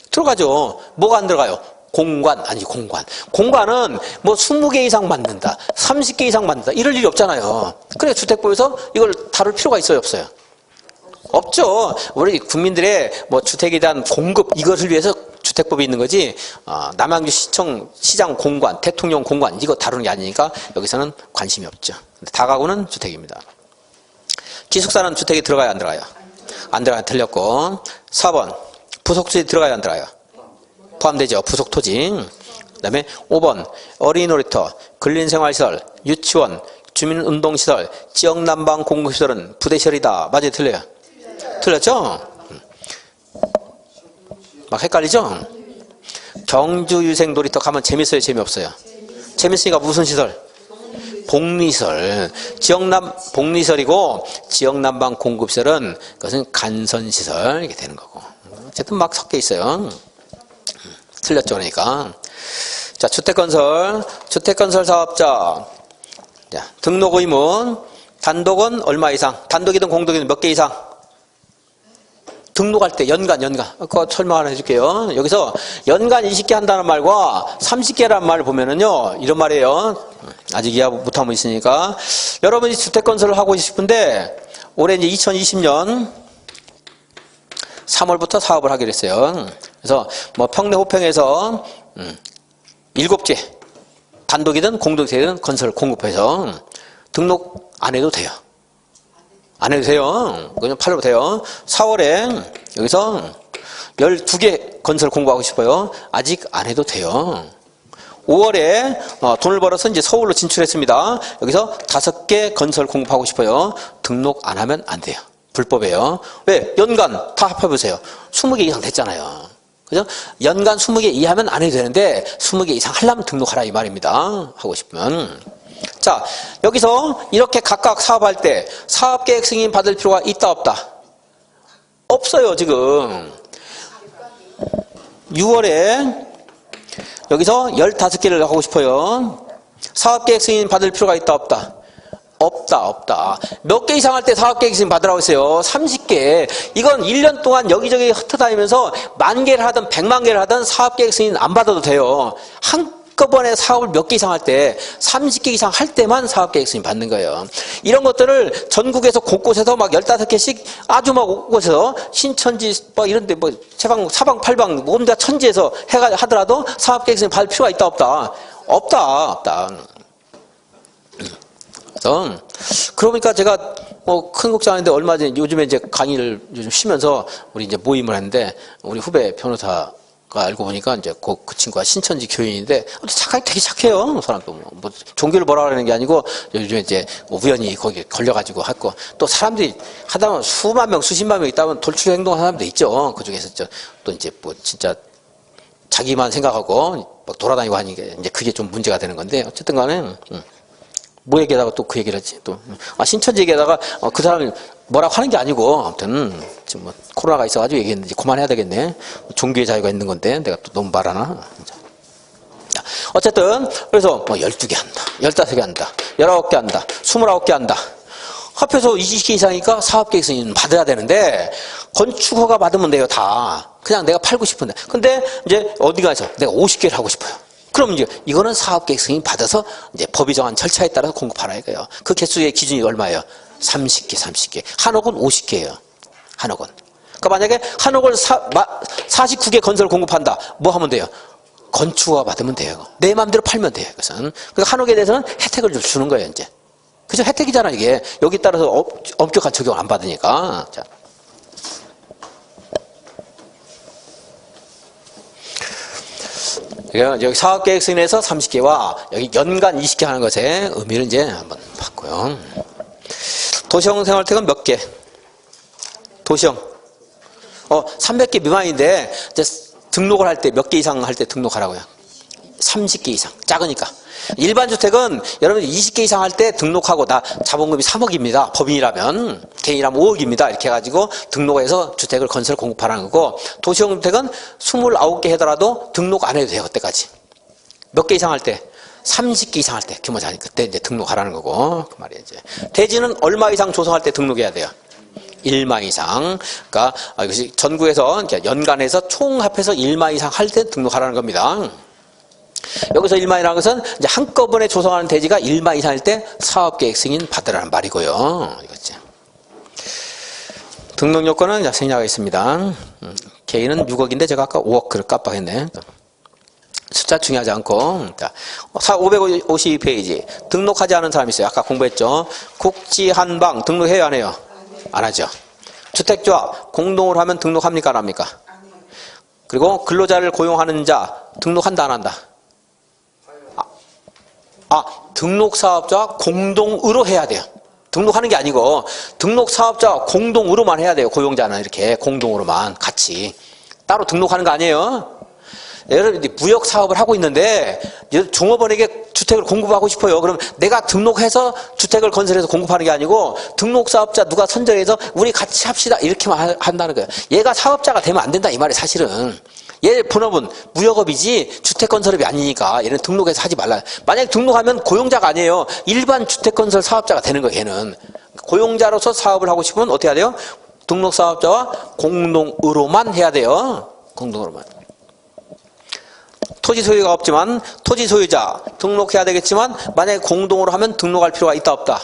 들어가죠. 뭐가 안 들어가요? 공관, 아니 공관. 공관은 뭐 20개 이상 만든다, 30개 이상 만든다 이럴 일이 없잖아요. 그래 주택법에서 이걸 다룰 필요가 있어요, 없어요? 없죠. 우리 국민들의 뭐 주택에 대한 공급 이것을 위해서 주택법이 있는 거지. 남양주 시장 공관, 대통령 공관 이거 다루는 게 아니니까 여기서는 관심이 없죠. 다가구는 주택입니다. 기숙사는 주택에 들어가야 안 들어가요? 안 들어가요. 틀렸고. 4번 부속토지 들어가야 안 들어가요? 포함되죠. 부속토지. 그 다음에 5번 어린이 놀이터, 근린생활시설, 유치원, 주민운동시설, 지역난방 공급시설은 부대시설이다. 맞아요, 틀려요? 틀렸죠? 막 헷갈리죠? 경주유생 놀이터 가면 재밌어요, 재미없어요? 재밌으니까 무슨 시설? 복리시설. 복리시설이고 지역난방 공급시설은 그것은 간선시설 이렇게 되는 거고. 어쨌든 막 섞여 있어요. 틀렸죠, 그러니까. 자, 주택건설 사업자. 자, 등록 의무. 단독은 얼마 이상? 단독이든 공동이든 몇 개 이상? 등록할 때 연간. 그거 설명 하나 해줄게요. 여기서 연간 20개 한다는 말과 30개라는 말을 보면은요, 이런 말이에요. 아직 이해 못한 분 있으니까. 여러분이 주택건설을 하고 싶은데, 올해 이제 2020년 3월부터 사업을 하기로 했어요. 그래서 뭐 평내 호평에서 7개 단독이든 공동이든 건설 공급해서 등록 안 해도 돼요. 안 해도 돼요. 그냥 팔려도 돼요. 4월에 여기서 12개 건설 공부하고 싶어요. 아직 안 해도 돼요. 5월에 돈을 벌어서 이제 서울로 진출했습니다. 여기서 5개 건설 공급하고 싶어요. 등록 안 하면 안 돼요. 불법이에요. 왜? 연간 다 합해보세요. 20개 이상 됐잖아요. 그죠? 연간 20개 이하면 안 해도 되는데 20개 이상 하려면 등록하라 이 말입니다. 하고 싶으면. 자, 여기서 이렇게 각각 사업할 때 사업계획 승인 받을 필요가 있다 없다? 없어요 지금. 6월에 여기서 15개를 하고 싶어요. 사업계획 승인 받을 필요가 있다 없다? 없다. 몇 개 이상 할 때 사업계획 승인 받으라고 했어요? 30개. 이건 1년 동안 여기저기 흩어다니면서 10,000개를 하든 1,000,000개를 하든 사업계획 승인 안 받아도 돼요. 한꺼번에 사업을 몇 개 이상 할 때 30개 이상 할 때만 사업계획 승인 받는 거예요. 이런 것들을 전국에서 곳곳에서 막 15개씩 아주 막 곳곳에서 신천지 뭐 이런 데 뭐 사방 팔방 온갖 천지에서 하더라도 사업계획 승인 받을 필요가 있다 없다? 없다. 그래서 그러니까 제가 뭐 큰 걱정 하는데 얼마 전에 요즘에 이제 강의를 요즘 쉬면서 우리 이제 모임을 했는데 우리 후배 변호사가 알고 보니까 이제 그 친구가 신천지 교인인데 되게 착해요. 사람도 뭐 종교를 뭐라 그러는 게 아니고 요즘에 이제 뭐 우연히 거기 걸려가지고 했고 또 사람들이 하다 보면 수만 명 수십만 명 있다면 돌출 행동하는 사람도 있죠. 그 중에서 또 이제 뭐 진짜 자기만 생각하고 막 돌아다니고 하니까 이제 그게 좀 문제가 되는 건데 어쨌든 간에 뭐 얘기하다가 또 그 얘기를 했지. 또 신천지 얘기하다가 그 사람이 뭐라고 하는 게 아니고 아무튼 지금 뭐 코로나가 있어가지고 얘기했는데 그만해야 되겠네. 종교의 자유가 있는 건데 내가 또 너무 말하나. 어쨌든 그래서 뭐 12개 한다, 15개 한다, 19개 한다, 29개 한다. 합해서 20개 이상이니까 사업계획 승인 받아야 되는데 건축허가 받으면 돼요 다. 그냥 내가 팔고 싶은데. 근데 이제 어디 가서 내가 50개를 하고 싶어요. 그럼 이제 이거는 사업계획 승인 받아서 이제 법이 정한 절차에 따라서 공급하라 이거예요. 그 개수의 기준이 얼마예요? 30개. 한옥은 50개예요. 한옥은. 그러니까 만약에 한옥을 49개 건설 공급한다. 뭐 하면 돼요? 건축허가 받으면 돼요. 내 마음대로 팔면 돼요. 그것은. 그러니까 한옥에 대해서는 혜택을 주는 거예요, 이제. 그죠? 혜택이잖아, 이게. 여기 따라서 엄격한 적용을 안 받으니까. 자. 여기 사업계획 승인에서 30개와 여기 연간 20개 하는 것의 의미를 이제 한번 봤고요. 도시형 생활택은 몇 개? 도시형. 300개 미만인데 이제 등록을 할 때 몇 개 이상 할 때 등록하라고요. 30개 이상. 작으니까. 일반 주택은 여러분 20개 이상 할 때 등록하고 나 자본금이 3억입니다. 법인이라면 개인이라면 5억입니다. 이렇게 해가지고 등록해서 주택을 건설 공급하라는 거고 도시형 주택은 29개 하더라도 등록 안 해도 돼요. 그때까지. 몇 개 이상 할 때? 30개 이상 할 때 규모자니 그때 이제 등록하라는 거고 그 말이에요. 이제 대지는 얼마 이상 조성할 때 등록해야 돼요? 1마 이상. 그러니까 이것이 전국에서 연간해서 총 합해서 1마 이상 할 때 등록하라는 겁니다. 여기서 1마이라는 것은 이제 한꺼번에 조성하는 대지가 1마 이상일 때 사업계획 승인 받으라는 말이고요. 이거지. 등록 요건은 생략하고 있습니다. 개인은 6억인데 제가 아까 5억 그걸 깜빡했네. 숫자 중요하지 않고. 552페이지. 등록하지 않은 사람이 있어요. 아까 공부했죠. 국지 한방 등록해요 안 해요? 안 하죠. 주택조합 공동으로 하면 등록합니까 안 합니까? 그리고 근로자를 고용하는 자 등록한다 안 한다? 등록사업자와 공동으로 해야 돼요. 등록하는 게 아니고 등록사업자와 공동으로만 해야 돼요. 고용자는 이렇게 공동으로만 같이. 따로 등록하는 거 아니에요. 여러분 무역 사업을 하고 있는데 종업원에게 주택을 공급하고 싶어요. 그럼 내가 등록해서 주택을 건설해서 공급하는 게 아니고 등록사업자 누가 선정해서 우리 같이 합시다 이렇게만 한다는 거예요. 얘가 사업자가 되면 안 된다 이 말이에요. 사실은. 얘 본업은 무역업이지 주택건설업이 아니니까 얘는 등록해서 하지 말라. 만약에 등록하면 고용자가 아니에요. 일반 주택건설 사업자가 되는 거예요. 걔는. 고용자로서 사업을 하고 싶으면 어떻게 해야 돼요? 등록사업자와 공동으로만 해야 돼요. 공동으로만. 토지 소유가 없지만 토지 소유자 등록해야 되겠지만 만약에 공동으로 하면 등록할 필요가 있다 없다?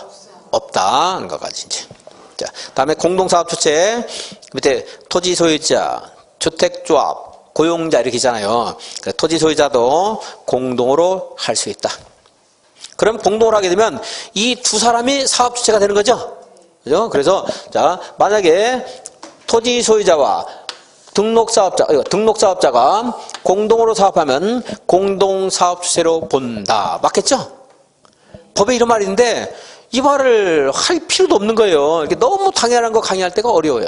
없다. 하는 것까지 이제. 자, 다음에 공동사업 주체 밑에 토지 소유자, 주택조합, 고용자 이렇게 있잖아요. 토지 소유자도 공동으로 할 수 있다. 그럼 공동으로 하게 되면 이 두 사람이 사업 주체가 되는 거죠. 그죠? 그래서 자, 만약에 토지 소유자와 등록사업자가 공동으로 사업하면 공동사업 주체로 본다. 맞겠죠? 법에 이런 말이 있는데 이 말을 할 필요도 없는 거예요. 이렇게 너무 당연한 거 강의할 때가 어려워요.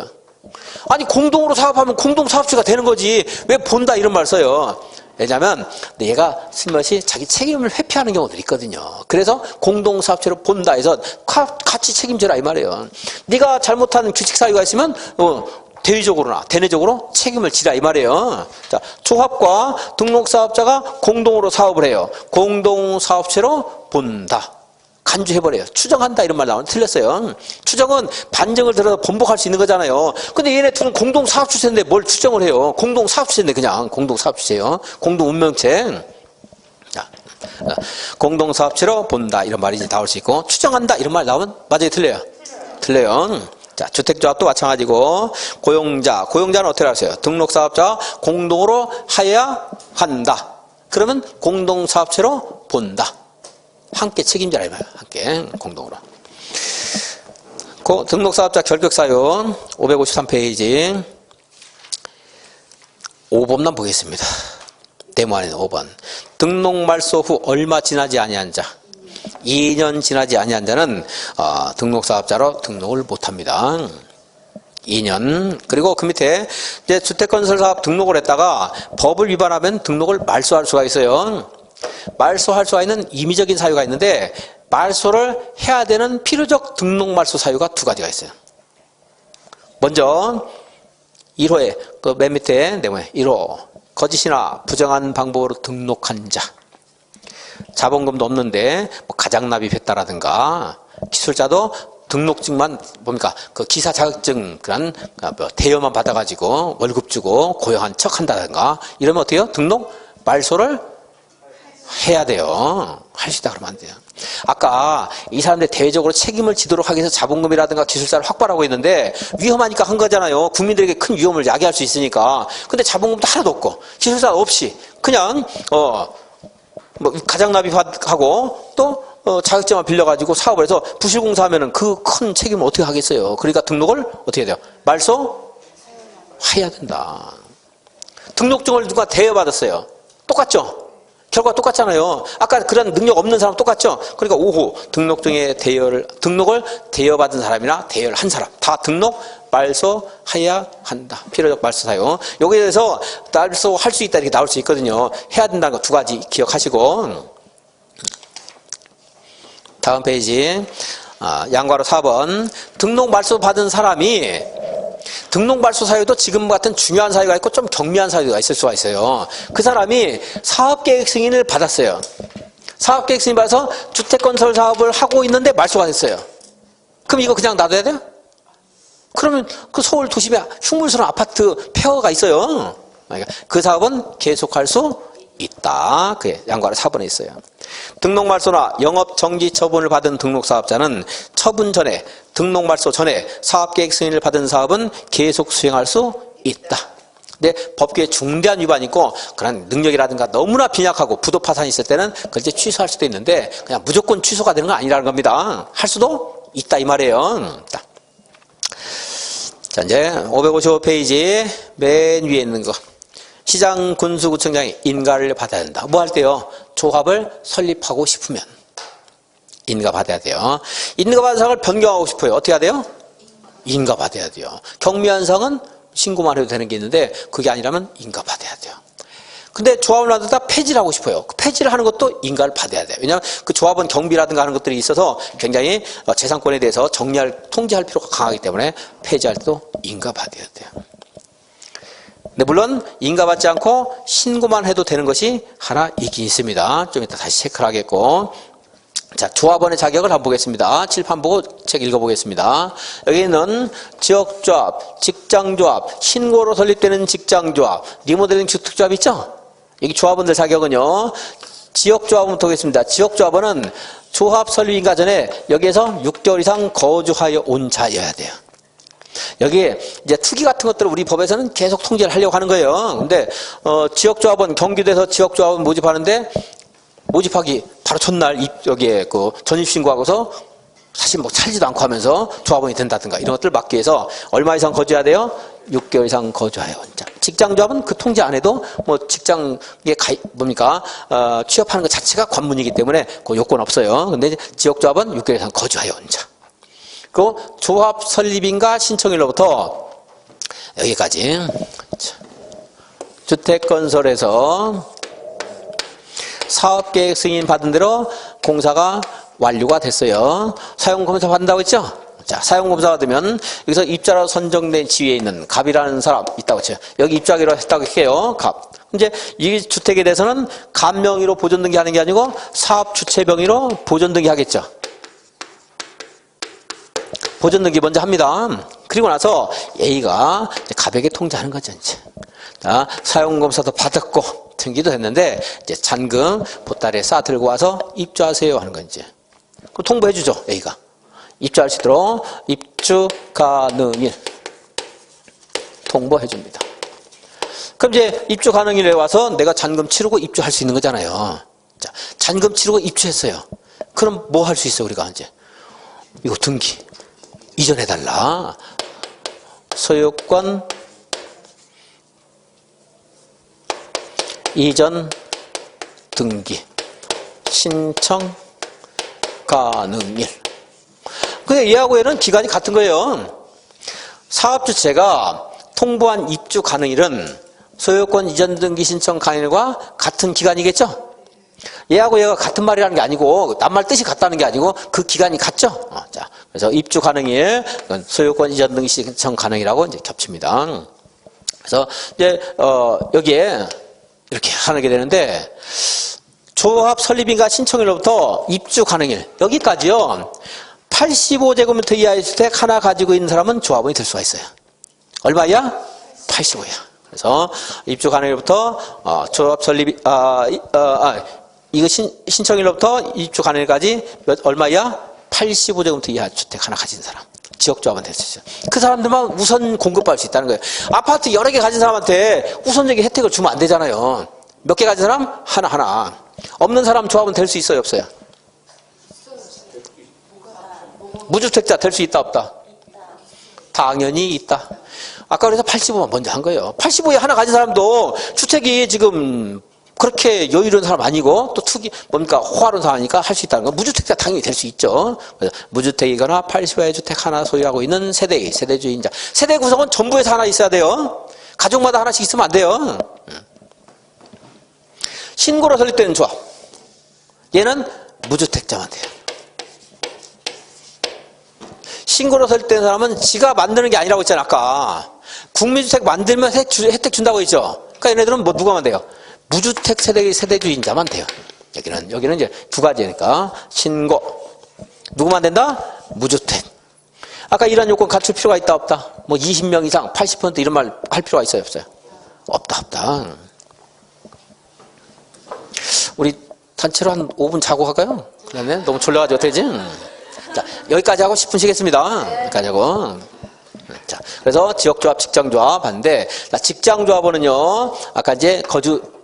아니 공동으로 사업하면 공동사업주가 되는 거지 왜 본다 이런 말 써요. 왜냐하면 얘가 슬며시 자기 책임을 회피하는 경우들이 있거든요. 그래서 공동사업체로 본다 해서 같이 책임져라 이 말이에요. 네가 잘못한 규칙사유가 있으면 대외적으로나 대내적으로 책임을 지라 이 말이에요. 자, 조합과 등록사업자가 공동으로 사업을 해요. 공동사업체로 본다. 간주해버려요. 추정한다 이런 말 나오는데 틀렸어요. 추정은 반증을 들어서 번복할 수 있는 거잖아요. 근데 얘네 둘은 공동사업주체인데 뭘 추정을 해요. 공동사업주체인데 그냥 공동사업주체예요. 공동운명체. 자, 공동사업체로 본다 이런 말이 이제 나올 수 있고 추정한다 이런 말 나오면 맞아요 틀려요? 틀려요. 자, 주택조합도 마찬가지고 고용자는 어떻게 하세요? 등록사업자 공동으로 하여야 한다. 그러면 공동사업체로 본다. 함께 책임져라 이 말이야. 함께 공동으로. 등록사업자 결격사유 553페이지 5번만 보겠습니다. 데모 안에 5번. 등록 말소 후 얼마 지나지 아니한 자 2년 지나지 아니한 자는 등록사업자로 등록을 못합니다. 2년. 그리고 그 밑에 이제 주택건설사업 등록을 했다가 법을 위반하면 등록을 말소할 수가 있어요. 말소할 수가 있는 임의적인 사유가 있는데 말소를 해야 되는 필요적 등록 말소 사유가 두 가지가 있어요. 먼저 1호에 그 맨 밑에 네모에 1호 거짓이나 부정한 방법으로 등록한 자 자본금도 없는데 뭐 가장납입했다라든가 기술자도 등록증만 뭡니까 그 기사 자격증 그런 뭐 대여만 받아가지고 월급 주고 고용한 척한다든가 이러면 어때요? 등록 말소를 해야 돼요. 할 수 있다 그러면 안 돼요. 아까 이 사람들 대외적으로 책임을 지도록 하기 위해서 자본금이라든가 기술사를 확보하고 있는데 위험하니까 한 거잖아요. 국민들에게 큰 위험을 야기할 수 있으니까. 근데 자본금도 하나도 없고 기술사 없이 그냥 뭐 가장납입하고 또 자격증만 빌려가지고 사업을 해서 부실공사하면은 그 큰 책임을 어떻게 하겠어요. 그러니까 등록을 어떻게 해야 돼요? 말소 해야 된다. 등록증을 누가 대여받았어요. 똑같죠? 결과 똑같잖아요. 아까 그런 능력 없는 사람 똑같죠? 그러니까 5호 등록을 대여받은 사람이나 대여를 한 사람 다 등록 말소해야 한다. 필요적 말소 사유. 여기에 대해서 말소할 수 있다 이렇게 나올 수 있거든요. 해야 된다는 거 두 가지 기억하시고 다음 페이지 양괄호 4번 등록 말소 받은 사람이 등록 말소 사유도 지금 같은 중요한 사유가 있고 좀 경미한 사유가 있을 수가 있어요. 그 사람이 사업계획 승인을 받았어요. 사업계획 승인 받아서 주택건설 사업을 하고 있는데 말소가 됐어요. 그럼 이거 그냥 놔둬야 돼요? 그러면 그 서울 도심에 흉물스러운 아파트 폐허가 있어요. 그러니까 그 사업은 계속할 수 있다. 그게 양괄호 4번에 있어요. 등록 말소나 영업 정지 처분을 받은 등록 사업자는 처분 전에 등록 말소 전에 사업계획 승인을 받은 사업은 계속 수행할 수 있다. 근데 법규에 중대한 위반이 있고 그런 능력이라든가 너무나 빈약하고 부도 파산이 있을 때는 그걸 이제 취소할 수도 있는데 그냥 무조건 취소가 되는 건 아니라는 겁니다. 할 수도 있다 이 말이에요. 자 이제 555페이지 맨 위에 있는 거. 시장 군수구청장이 인가를 받아야 된다. 뭐 할 때요? 조합을 설립하고 싶으면 인가 받아야 돼요. 인가 받은 사항을 변경하고 싶어요. 어떻게 해야 돼요? 인가 받아야 돼요. 경미한 사항은 신고만 해도 되는 게 있는데 그게 아니라면 인가 받아야 돼요. 근데 조합을 놔두다 폐지를 하고 싶어요. 그 폐지를 하는 것도 인가를 받아야 돼요. 왜냐하면 그 조합은 경비라든가 하는 것들이 있어서 굉장히 재산권에 대해서 통제할 필요가 강하기 때문에 폐지할 때도 인가 받아야 돼요. 네, 물론 인가받지 않고 신고만 해도 되는 것이 하나 있긴 있습니다. 좀 이따 다시 체크를 하겠고. 자, 조합원의 자격을 한번 보겠습니다. 칠판 보고 책 읽어보겠습니다. 여기는 지역조합, 직장조합, 신고로 설립되는 직장조합, 리모델링 주택조합 있죠? 여기 조합원들 자격은요. 지역조합부터 보겠습니다. 지역조합원은 조합 설립인가 전에 여기에서 6개월 이상 거주하여 온 자여야 돼요. 여기에 이제 투기 같은 것들을 우리 법에서는 계속 통제를 하려고 하는 거예요. 근데 지역조합원 경기도에서 지역조합원 모집하는데 모집하기 바로 첫날 여기에 그 전입신고하고서 사실 뭐 살지도 않고 하면서 조합원이 된다든가 이런 것들을 막기 위해서 얼마 이상 거주해야 돼요? 6개월 이상 거주하여 온 자. 직장조합은 그 통지 안 해도 뭐 직장에 취업하는 것 자체가 관문이기 때문에 그 요건 없어요. 근데 지역조합은 6개월 이상 거주하여 온 자. 그 조합 설립인가 신청일로부터 여기까지. 주택건설에서 사업계획 승인 받은 대로 공사가 완료가 됐어요. 사용검사 받는다고 했죠? 자, 사용검사 받으면 여기서 입자로 선정된 지위에 있는 갑이라는 사람 있다고 했죠. 여기 입주하기로 했다고 할게요. 갑. 이제 이 주택에 대해서는 갑 명의로 보존 등기하는 게 아니고 사업 주체 명의로 보존 등기하겠죠. 보존 등기 먼저 합니다. 그리고 나서 A가 갑에게 통지하는 거죠, 이제. 자, 사용검사도 받았고 등기도 됐는데 이제 잔금 보따리에 싸 들고 와서 입주하세요 하는 거 이제. 그럼 통보해 주죠, A가. 입주할 수 있도록 입주 가능일 통보해 줍니다. 그럼 이제 입주 가능일에 와서 내가 잔금 치르고 입주할 수 있는 거잖아요. 자, 잔금 치르고 입주했어요. 그럼 뭐 할 수 있어 우리가 이제? 이거 등기 이전해 달라. 소유권 이전 등기 신청 가능일. 근데 얘하고 얘는 기간이 같은 거예요. 사업주체가 통보한 입주 가능일은 소유권 이전 등기 신청 가능일과 같은 기간이겠죠? 얘하고 얘가 같은 말이라는 게 아니고 낱말 뜻이 같다는 게 아니고 그 기간이 같죠? 자, 그래서 입주 가능일, 소유권 이전 등기 신청 가능이라고 이제 겹칩니다. 그래서 이제 여기에 이렇게 하게 되는데 조합 설립인가 신청일로부터 입주 가능일 여기까지요. 85제곱미터 이하의 주택 하나 가지고 있는 사람은 조합원이 될 수가 있어요. 얼마야? 85야. 그래서 입주 가능일부터 조합 설립 이거 신청일로부터 입주 가능일까지 얼마야? 85제곱미터 이하 주택 하나 가진 사람. 지역조합원 될 수 있어요. 그 사람들만 우선 공급받을 수 있다는 거예요. 아파트 여러 개 가진 사람한테 우선적인 혜택을 주면 안 되잖아요. 몇 개 가진 사람? 하나. 없는 사람 조합은 될 수 있어요, 없어요? 무주택자 될 수 있다, 없다? 당연히 있다. 아까 그래서 85만 먼저 한 거예요. 85에 하나 가진 사람도 주택이 지금 그렇게 여유로운 사람 아니고 또 호화로운 사람이니까 할 수 있다는 거. 무주택자 당연히 될 수 있죠. 그래서 무주택이거나 85의 주택 하나 소유하고 있는 세대주의자. 세대 구성은 전부에서 하나 있어야 돼요. 가족마다 하나씩 있으면 안 돼요. 신고로 설립되는 조합. 얘는 무주택자만 돼요. 신고로 설립된 사람은 지가 만드는 게 아니라고 했잖아, 아까. 국민주택 만들면 혜택 준다고 했죠. 그러니까 얘네들은 뭐 누가만 돼요? 무주택 세대주의자만 돼요. 여기는 이제 두 가지니까. 신고. 누구만 된다? 무주택. 아까 이런 요건 갖출 필요가 있다, 없다? 뭐 20명 이상, 80% 이런 말 할 필요가 있어요, 없어요? 없다. 우리 단체로 한 5분 자고 갈까요? 그다음에 너무 졸려가지고 어떻게 되지? 자, 여기까지 하고 10분 쉬겠습니다. 여기까지 하고. 자, 그래서 지역조합, 직장조합 하는데, 직장조합원은요, 아까 이제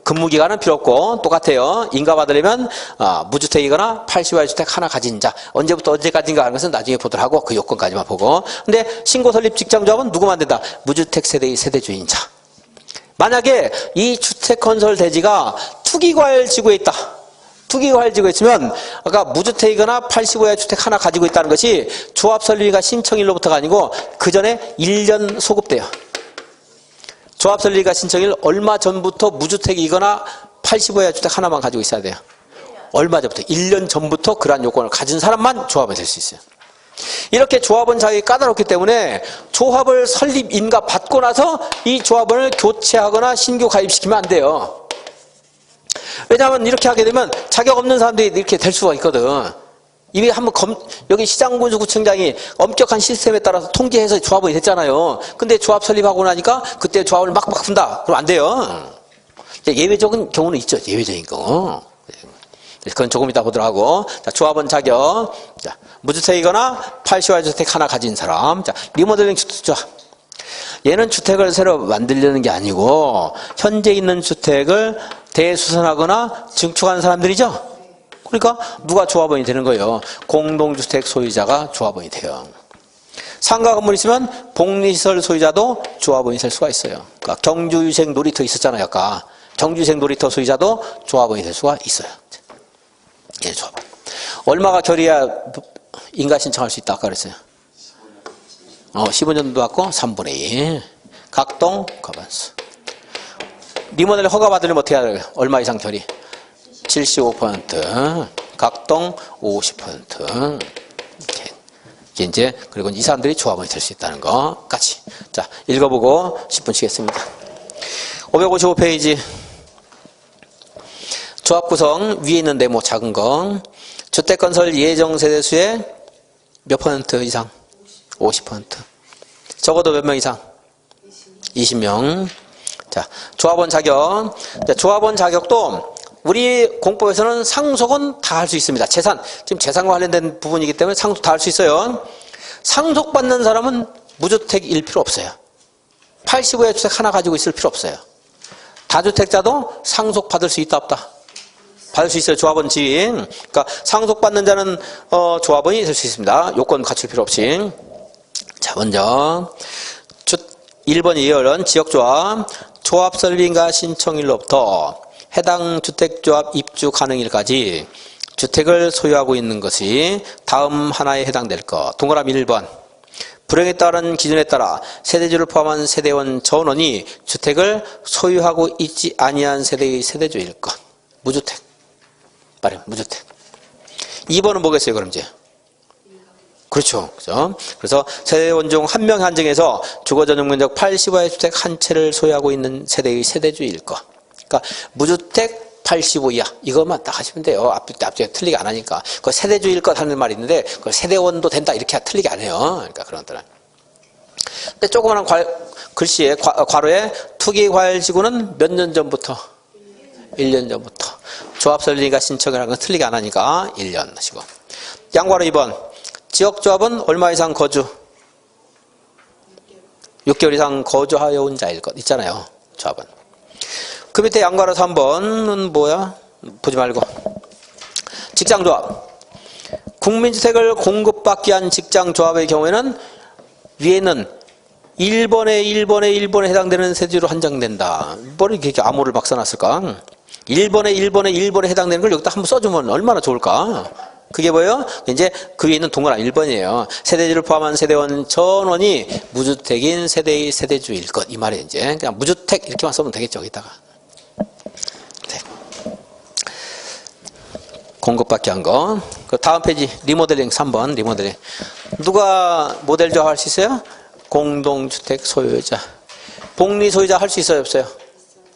근무 기간은 필요 없고, 똑같아요. 인가받으려면, 무주택이거나 80여 주택 하나 가진 자, 언제부터 언제까지인가 하는 것은 나중에 보도록 하고, 그 요건까지만 보고. 근데, 신고 설립 직장조합은 누구만 된다? 무주택 세대주인 자. 만약에 이 주택건설 대지가 투기과열지구에 있다. 투기과열지구에 있으면 아까 무주택이거나 85의 주택 하나 가지고 있다는 것이 조합 설립인가 신청일로부터가 아니고 그 전에 1년 소급돼요. 조합 설립인가 신청일 얼마 전부터 무주택이거나 85의 주택 하나만 가지고 있어야 돼요. 얼마 전부터 1년 전부터 그러한 요건을 가진 사람만 조합원이 될 수 있어요. 이렇게 조합원 자격이 까다롭기 때문에 조합을 설립 인가 받고 나서 이 조합원을 교체하거나 신규 가입시키면 안 돼요. 왜냐하면 이렇게 하게 되면 자격 없는 사람들이 이렇게 될 수가 있거든. 이미 한번 여기 시장군수구청장이 엄격한 시스템에 따라서 통제해서 조합원이 됐잖아요. 근데 조합 설립하고 나니까 그때 조합을 막 바꾼다. 그럼 안 돼요. 예외적인 경우는 있죠. 예외적인 경우. 그건 조금 이따 보도록 하고. 자, 조합원 자격. 자, 무주택이거나 80여 주택 하나 가진 사람. 자, 리모델링 주택. 얘는 주택을 새로 만들려는 게 아니고 현재 있는 주택을 대수선하거나 증축한 사람들이죠. 그러니까 누가 조합원이 되는 거예요? 공동주택 소유자가 조합원이 돼요. 상가 건물이 있으면 복리시설 소유자도 조합원이 될 수가 있어요. 그러니까 경주유생 놀이터 있었잖아요. 아까. 경주유생 놀이터 소유자도 조합원이 될 수가 있어요. 예, 조합원. 얼마가 결의해야 인가 신청할 수 있다 아까 그랬어요. 15년도 받고 3분의 2. 각동 과반수. 리모델링 허가 받으려면 어떻게 해야 돼요? 얼마 이상 결의? 75%. 각동 50%. 이렇게. 이게 이제, 그리고 이 사람들이 조합원이 될 수 있다는 거 같이. 자, 읽어보고 10분 쉬겠습니다. 555페이지. 조합 구성, 위에 있는 네모 작은 거. 주택건설 예정세대수의 몇 퍼센트 이상? 50%. 적어도 몇 명 이상? 20명. 자, 조합원 자격. 자, 조합원 자격도 우리 공법에서는 상속은 다 할 수 있습니다. 재산, 지금 재산과 관련된 부분이기 때문에 상속 다 할 수 있어요. 상속받는 사람은 무주택일 필요 없어요. 85의 주택 하나 가지고 있을 필요 없어요. 다주택자도 상속받을 수 있다 없다? 받을 수 있어요. 조합원 지인. 그러니까 상속받는 자는 조합원이 될 수 있습니다. 요건 갖출 필요 없이. 자, 먼저 1번 2열은 지역조합. 조합 설립인가 신청일로부터 해당 주택조합 입주 가능일까지 주택을 소유하고 있는 것이 다음 하나에 해당될 것. 동그라미 1번. 불행에 따른 기준에 따라 세대주를 포함한 세대원 전원이 주택을 소유하고 있지 아니한 세대의 세대주일 것. 무주택. 말해 무주택. 2번은 뭐겠어요, 그럼 이제? 그렇죠. 그죠? 그래서 세대원 중 한 명 한정해서 주거 전용 면적 85의 주택 한 채를 소유하고 있는 세대의 세대주일 것. 그러니까 무주택 85 이하 이것만 딱 하시면 돼요. 앞뒤에 틀리게 안 하니까. 그 세대주일 것 하는 말이 있는데 그 세대원도 된다 이렇게 틀리게 안 해요. 그러니까 그런 것들은. 근데 조그마한 글씨에 괄호에 투기과열지구는 몇 년 전부터? 1년 전부터. 조합 설립인가 신청이라는 건 틀리게 안 하니까 1년 하시고. 양괄호 2번. 지역조합은 얼마 이상 거주? 6개월 이상 거주하여 온 자일 것 있잖아요. 조합은. 그 밑에 양괄호 3번은 뭐야? 보지 말고. 직장조합. 국민주택을 공급받기 위한 직장조합의 경우에는 위에는 1번에 해당되는 세대주로 한정된다. 뭐 이렇게 암호를 막 써놨을까? 1번에 해당되는 걸 여기다 한번 써주면 얼마나 좋을까? 그게 뭐예요? 이제 그 위에 있는 동그라미 1번이에요. 세대주를 포함한 세대원 전원이 무주택인 세대의 세대주일 것. 이 말이 이제 그냥 무주택 이렇게만 써면 되겠죠. 여기다가. 네. 공급받기 한 거. 그 다음 페이지 리모델링 3번 리모델링. 누가 모델 조합할 수 있어요? 공동주택 소유자. 복리 소유자 할 수 있어요? 없어요?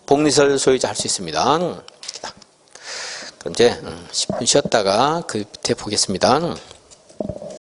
복리설 소유자 할 수 있습니다. 그럼 이제 10분 쉬었다가 그 밑에 보겠습니다.